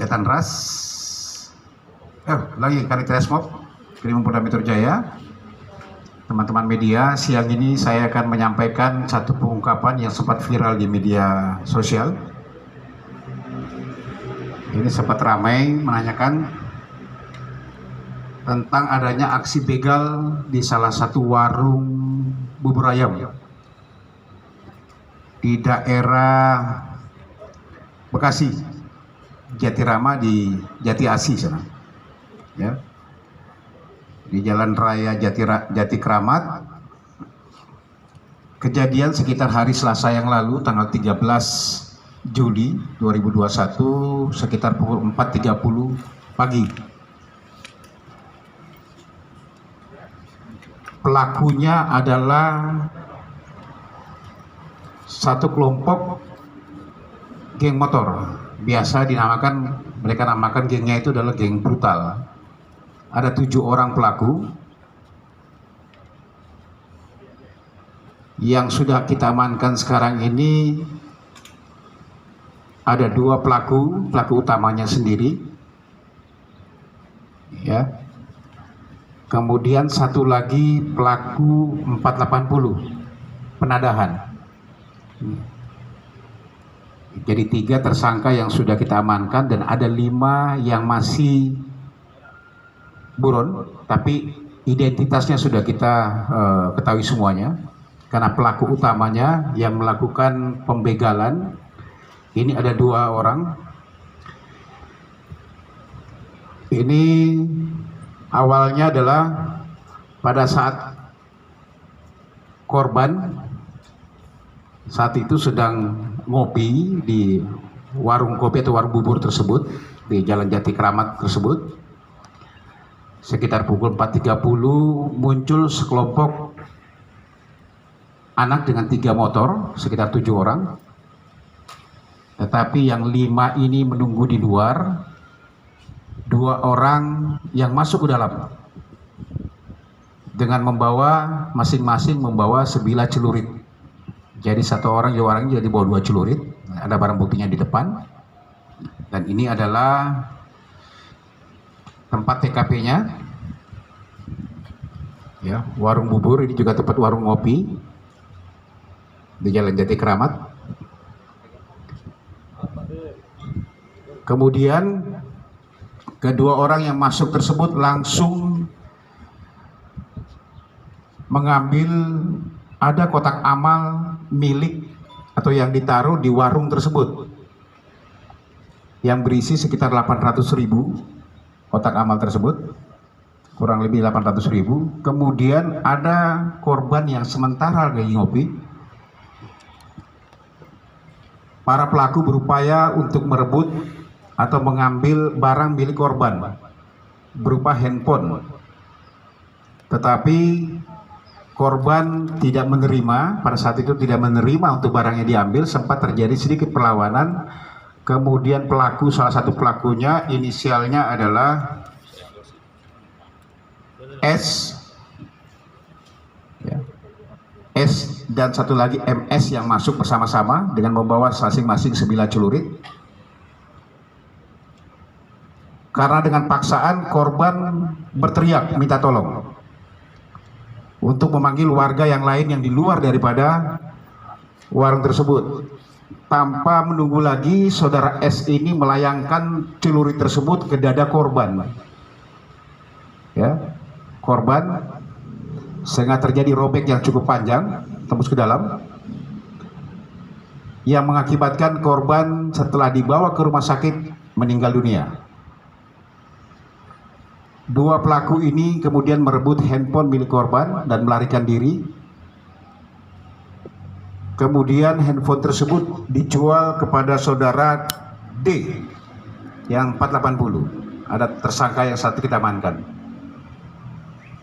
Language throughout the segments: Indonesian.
Jatan Ras, lagi Kanit Resmob, Krimpolda Metro Jaya. Teman-teman media, siang ini saya akan menyampaikan satu pengungkapan yang sempat viral di media sosial. Ini sempat ramai menanyakan tentang adanya aksi begal di salah satu warung bubur ayam di daerah Bekasi, Jatirama di Jati Asih sana. Ya. Di Jalan Raya Jati Kramat. Kejadian sekitar hari Selasa yang lalu, tanggal 13 Juli 2021, sekitar pukul 4.30 pagi. Pelakunya adalah satu kelompok geng motor. Biasa mereka namakan gengnya itu adalah geng brutal. Ada 7 orang pelaku yang sudah kita amankan sekarang ini. Ada 2 pelaku utamanya sendiri, ya. Kemudian satu lagi pelaku 480 penadahan. Jadi 3 tersangka yang sudah kita amankan dan ada 5 yang masih buron, tapi identitasnya sudah kita ketahui semuanya, karena pelaku utamanya yang melakukan pembegalan ini ada 2 orang. Ini awalnya adalah pada saat korban saat itu sedang ngopi di warung kopi atau warung bubur tersebut di Jalan Jati Kramat tersebut. Sekitar pukul 4.30 muncul sekelompok anak dengan 3 motor, sekitar 7 orang. Tetapi yang 5 ini menunggu di luar, 2 orang yang masuk ke dalam dengan masing-masing membawa sebilah celurit. Jadi satu orang jadi bawa 2 celurit. Ada barang buktinya di depan. Dan ini adalah tempat TKP-nya, ya, warung bubur. Ini juga tempat warung ngopi di Jalan Jati Kramat. Kemudian kedua orang yang masuk tersebut langsung mengambil, ada kotak amal milik atau yang ditaruh di warung tersebut yang berisi sekitar 800.000. Kotak amal tersebut kurang lebih 800.000. Kemudian ada korban yang sementara lagi ngopi. Para pelaku berupaya untuk merebut atau mengambil barang milik korban berupa handphone. Tetapi korban tidak menerima, pada saat itu tidak menerima untuk barangnya diambil. Sempat terjadi sedikit perlawanan. Kemudian salah satu pelakunya inisialnya adalah S, ya, S dan satu lagi MS yang masuk bersama-sama dengan membawa masing-masing sebilah celurit. Karena dengan paksaan korban berteriak minta tolong untuk memanggil warga yang lain yang di luar daripada warung tersebut. Tanpa menunggu lagi, saudara S ini melayangkan celurit tersebut ke dada korban. Ya, korban sehingga terjadi robek yang cukup panjang, tembus ke dalam, yang mengakibatkan korban setelah dibawa ke rumah sakit meninggal dunia. 2 pelaku ini kemudian merebut handphone milik korban dan melarikan diri. Kemudian handphone tersebut dijual kepada saudara D yang 480. Ada tersangka yang satu kita amankan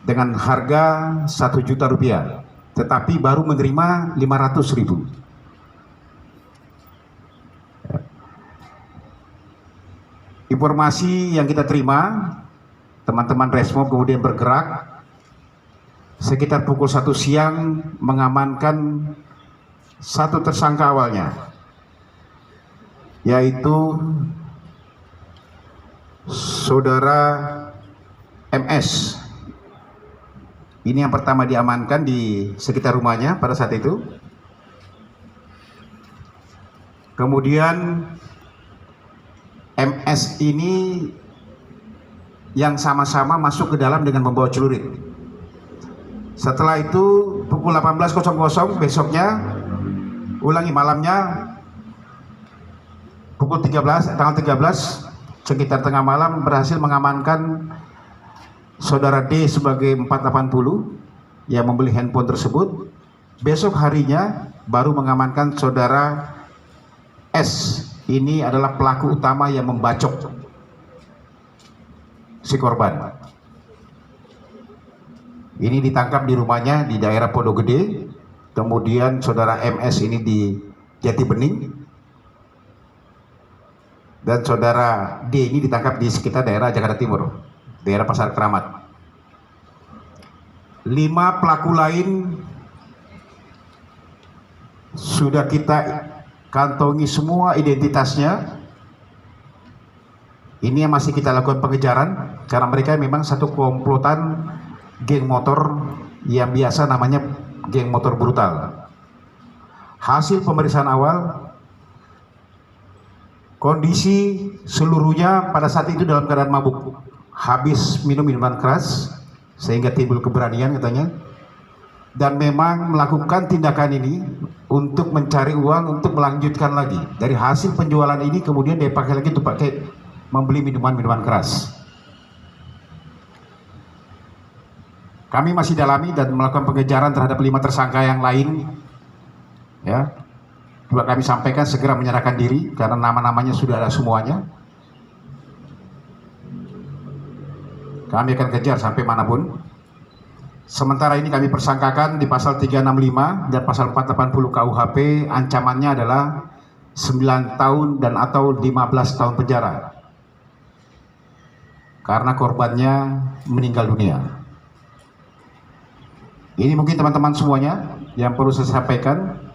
dengan harga 1 juta rupiah, tetapi baru menerima 500.000. Informasi yang kita terima, teman-teman Resmob kemudian bergerak sekitar pukul 1 siang mengamankan 1 tersangka awalnya, yaitu saudara MS. Ini yang pertama diamankan di sekitar rumahnya pada saat itu. Kemudian MS ini yang sama-sama masuk ke dalam dengan membawa celurit. Setelah itu pukul 18.00 besoknya, ulangi malamnya, pukul 13, tanggal 13 sekitar tengah malam berhasil mengamankan saudara D sebagai 480 yang membeli handphone tersebut. Besok harinya baru mengamankan saudara S. Ini adalah pelaku utama yang membacok si korban. Ini ditangkap di rumahnya di daerah Pondok Gede. Kemudian saudara MS ini di Jati Bening. Dan saudara D ini ditangkap di sekitar daerah Jakarta Timur, daerah Pasar Keramat. 5 pelaku lain sudah kita kantongi semua identitasnya. Ini yang masih kita lakukan pengejaran karena mereka memang satu komplotan geng motor yang biasa namanya geng motor brutal. Hasil pemeriksaan awal, kondisi seluruhnya pada saat itu dalam keadaan mabuk, habis minum minuman keras sehingga timbul keberanian katanya, dan memang melakukan tindakan ini untuk mencari uang untuk melanjutkan lagi. Dari hasil penjualan ini kemudian dia pakai lagi untuk pakai membeli minuman keras. Kami masih dalami dan melakukan pengejaran terhadap 5 tersangka yang lain. Ya, juga kami sampaikan segera menyerahkan diri karena nama-namanya sudah ada semuanya. Kami akan kejar sampai manapun. Sementara ini kami persangkakan di pasal 365 dan pasal 480 KUHP, ancamannya adalah 9 tahun dan atau 15 tahun penjara karena korbannya meninggal dunia. Ini mungkin teman-teman semuanya yang perlu saya sampaikan.